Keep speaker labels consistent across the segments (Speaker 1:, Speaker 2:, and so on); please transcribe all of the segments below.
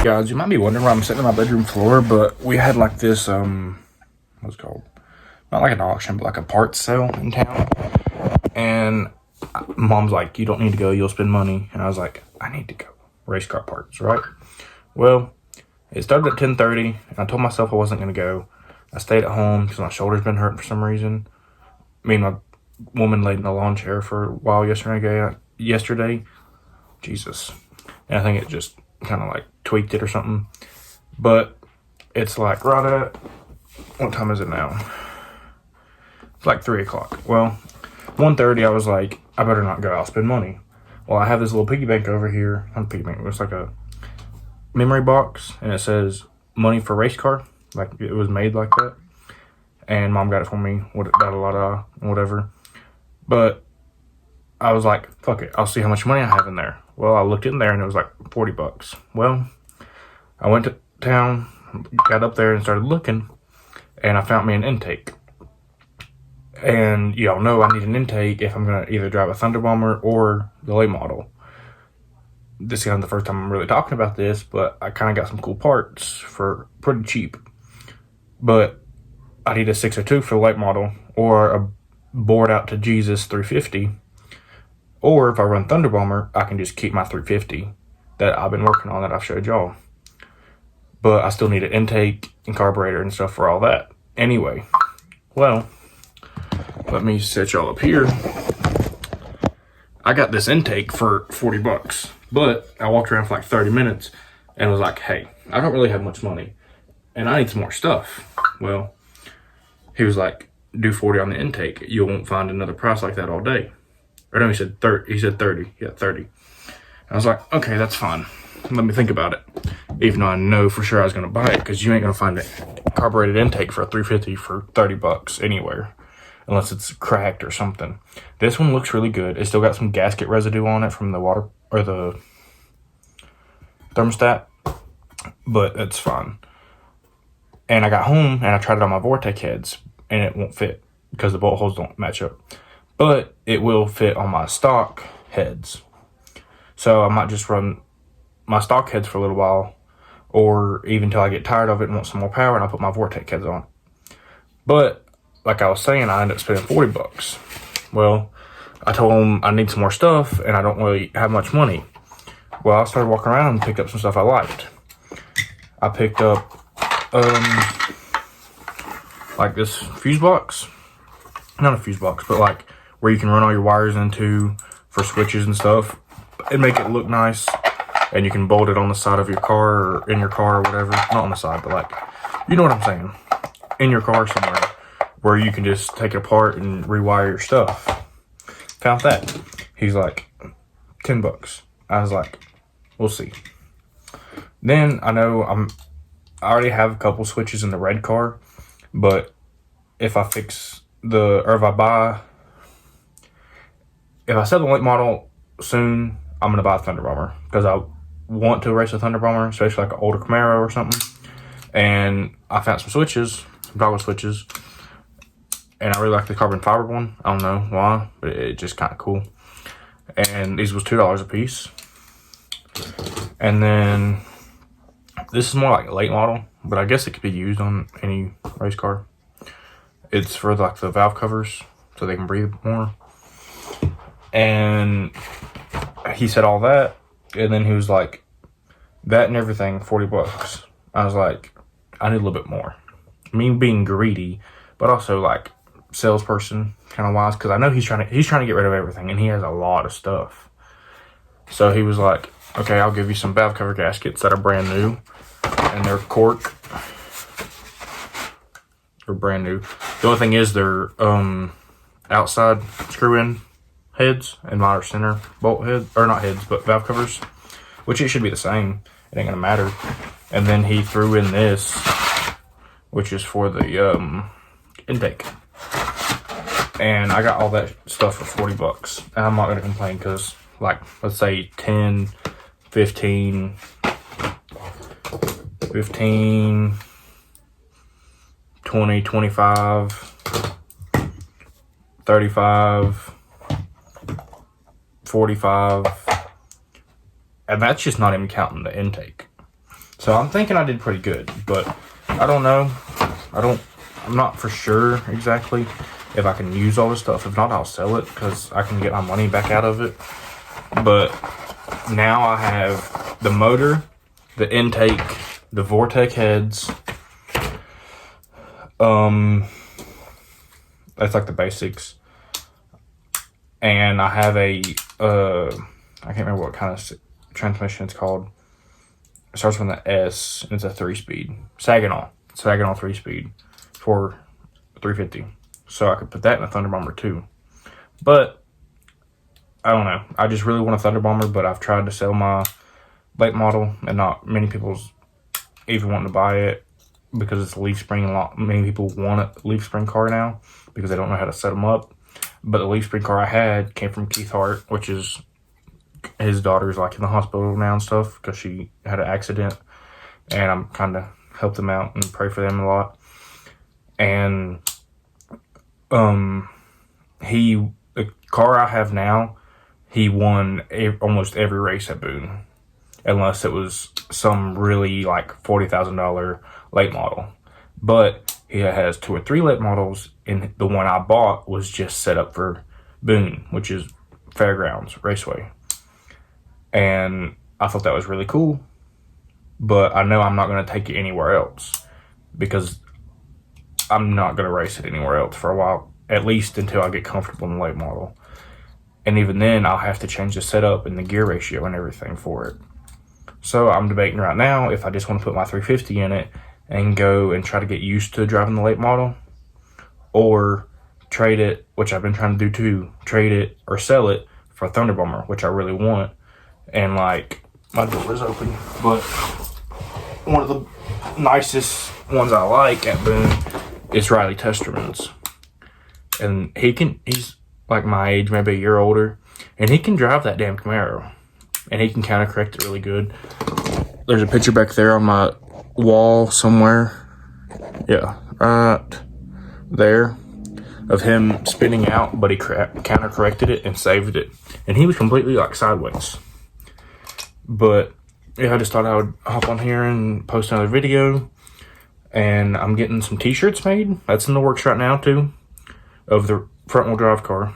Speaker 1: guys, you might be wondering why I'm sitting on my bedroom floor, but we had like this, what's it called? Not like an auction, but like a parts sale in town. And Mom's like, you don't need to go, you'll spend money. And I was like, I need to go. Race car parts, right? Well, it started at 10:30, and I told myself I wasn't going to go. I stayed at home because my shoulder's been hurting for some reason. Me and my woman laid in a lawn chair for a while yesterday. Jesus. And I think it just kind of like tweaked it or something. But it's like right at, what time is it now? It's like 3 o'clock. Well, 1:30, I was like, I better not go, I'll spend money. Well, I have this little piggy bank over here. Not a piggy bank, it's like a memory box, and it says money for race car. Like, it was made like that. And Mom got it for me, whatever. But I was like, fuck it, I'll see how much money I have in there. Well, I looked in there and it was like $40. Well, I went to town, got up there and started looking, and I found me an intake. And y'all know I need an intake if I'm going to either drive a Thunder Bomber or the late model. This is kind of the first time I'm really talking about this, but I kind of got some cool parts for pretty cheap. But I need a 602 for the late model, or a bored out to Jesus 350. Or if I run Thunder Bomber, I can just keep my 350 that I've been working on that I've showed y'all. But I still need an intake and carburetor and stuff for all that. Anyway, well, let me set y'all up here. I got this intake for $40, but I walked around for like 30 minutes and was like, hey, I don't really have much money and I need some more stuff. Well, he was like, do 40 on the intake. You won't find another price like that all day. Or no, he said 30. He said 30. Yeah, 30. And I was like, okay, that's fine. Let me think about it. Even though I know for sure I was going to buy it, because you ain't going to find a carbureted intake for a 350 for $30 anywhere, unless it's cracked or something. This one looks really good. It's still got some gasket residue on it from the water or the thermostat, but it's fine. And I got home and I tried it on my Vortec heads, and it won't fit because the bolt holes don't match up. But it will fit on my stock heads. So I might just run my stock heads for a little while, or even until I get tired of it and want some more power, and I'll put my Vortec heads on. But like I was saying, I ended up spending $40. Well, I told him I need some more stuff and I don't really have much money. Well, I started walking around and picked up some stuff I liked. I picked up like this fuse box. Not a fuse box, but like where you can run all your wires into for switches and stuff and make it look nice. And you can bolt it on the side of your car or in your car or whatever. Not on the side, but like, you know what I'm saying. In your car somewhere where you can just take it apart and rewire your stuff. Found that. He's like, $10. I was like, we'll see. Then I know I already have a couple switches in the red car, but if I sell the late model soon, I'm gonna buy a Thunder Bomber because I want to race a Thunder Bomber, especially like an older Camaro or something. And I found some switches, some toggle switches, and I really like the carbon fiber one. I don't know why, but it's just kind of cool. And these was $2 a piece. And then this is more like a late model, but I guess it could be used on any race car. It's for like the valve covers so they can breathe more. And he said all that, and then he was like, that and everything, $40. I was like, I need a little bit more. I mean, being greedy, but also like salesperson kind of wise, because I know he's trying to get rid of everything, and he has a lot of stuff. So he was like, okay, I'll give you some valve cover gaskets that are brand new, and they're cork. They're brand new. The only thing is they're outside screw-in heads and mine are center bolt heads, or not heads, but valve covers, which it should be the same. It ain't gonna matter. And then he threw in this, which is for the intake. And I got all that stuff for $40. And I'm not gonna complain because, like, let's say 10, 15, 20, 25, 35, 45, and that's just not even counting the intake. So I'm thinking I did pretty good, but I don't know. I'm not for sure exactly if I can use all this stuff. If not, I'll sell it because I can get my money back out of it. But now I have the motor, the intake, the Vortec heads. That's like the basics. And I have a, I can't remember what kind of transmission it's called. It starts with an S, and it's a 3-speed. Saginaw 3-speed for 350. So I could put that in a Thunder Bomber too. But, I don't know. I just really want a Thunder Bomber, but I've tried to sell my late model, and not many people's even wanting to buy it because it's a leaf spring. Many people want a leaf spring car now because they don't know how to set them up. But the leaf spring car I had came from Keith Hart, which is his daughter's like in the hospital now and stuff because she had an accident, and I'm kind of help them out and pray for them a lot. And the car I have now, he won almost every race at Boone, unless it was some really like $40,000 late model. But he has 2 or 3 late models, and the one I bought was just set up for Boone, which is Fairgrounds Raceway. And I thought that was really cool, but I know I'm not going to take it anywhere else because I'm not going to race it anywhere else for a while, at least until I get comfortable in the late model. And even then, I'll have to change the setup and the gear ratio and everything for it. So I'm debating right now if I just want to put my 350 in it and go and try to get used to driving the late model, or trade it, which I've been trying to do too, trade it or sell it for a Thunder Bomber, which I really want. And like, my door is open, but one of the nicest ones I like at Boone is Riley Testerman's. And he's like my age, maybe a year older, and he can drive that damn Camaro. And he can counter correct it really good. There's a picture back there on my wall somewhere. Yeah, right there, of him spinning out, but he counter corrected it and saved it. And he was completely like sideways. But yeah, I just thought I would hop on here and post another video. And I'm getting some t-shirts made. That's in the works right now too, of the front wheel drive car.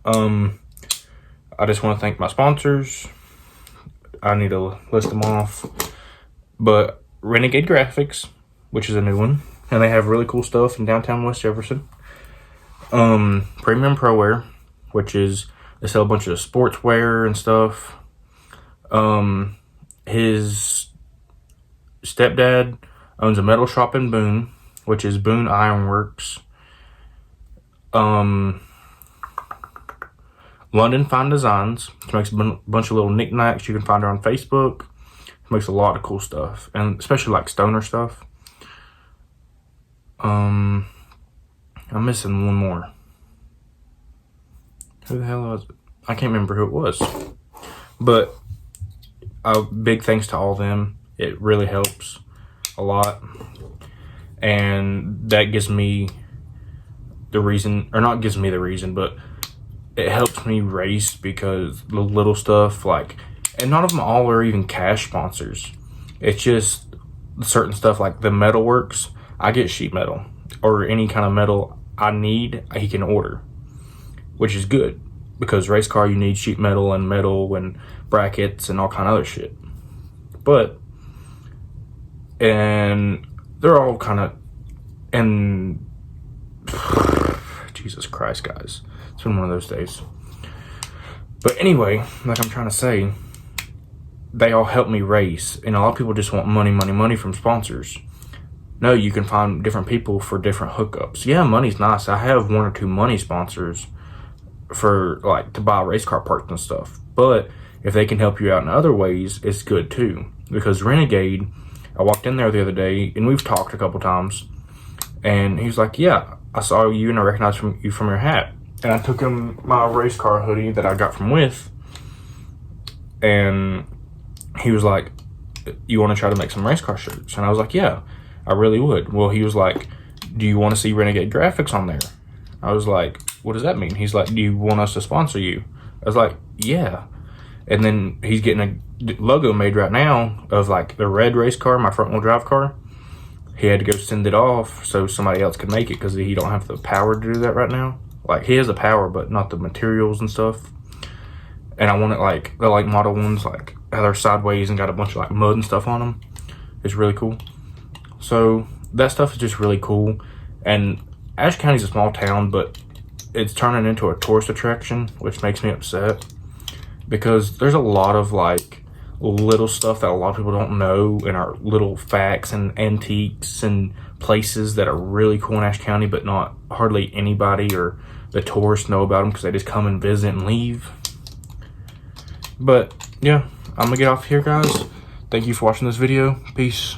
Speaker 1: I just want to thank my sponsors. I need to list them off. But Renegade Graphics, which is a new one, and they have really cool stuff in downtown West Jefferson. Premium Pro Wear, which is, they sell a bunch of sportswear and stuff. His stepdad owns a metal shop in Boone, which is Boone Ironworks. London Fine Designs, which makes a bunch of little knickknacks. You can find her on Facebook. She makes a lot of cool stuff, and especially like stoner stuff. I'm missing one more. Who the hell was it? I can't remember who it was. But big thanks to all of them. It really helps a lot. And that gives me the reason, or not gives me the reason, but it helps me race because the little stuff, like, and none of them all are even cash sponsors. It's just certain stuff like the Metalworks. I get sheet metal or any kind of metal I need, he can order, which is good because race car, you need sheet metal and brackets and all kind of other shit. But, and they're all kind of, and Jesus Christ, guys. It's been one of those days. But anyway, like I'm trying to say, they all help me race. And a lot of people just want money from sponsors. No, you can find different people for different hookups. Yeah, money's nice. I have 1 or 2 money sponsors for, like, to buy race car parts and stuff. But if they can help you out in other ways, it's good too. Because Renegade, I walked in there the other day, and we've talked a couple times. And he was like, yeah, I saw you and I recognized you from your hat. And I took him my race car hoodie that I got from With. And he was like, you want to try to make some race car shirts? And I was like, yeah, I really would. Well, he was like, do you want to see Renegade Graphics on there? I was like, what does that mean? He's like, do you want us to sponsor you? I was like, yeah. And then he's getting a logo made right now of like the red race car, my front wheel drive car. He had to go send it off so somebody else could make it because he don't have the power to do that right now. Like, he has the power, but not the materials and stuff. And I want it like, they're like model ones, like how they're sideways and got a bunch of like mud and stuff on them. It's really cool. So that stuff is just really cool. And Ashe County's a small town, but it's turning into a tourist attraction, which makes me upset. Because there's a lot of like little stuff that a lot of people don't know, and are little facts and antiques and places that are really cool in Ashe County, but not hardly anybody or the tourists know about them because they just come and visit and leave. But yeah, I'm gonna get off here, guys. Thank you for watching this video. Peace.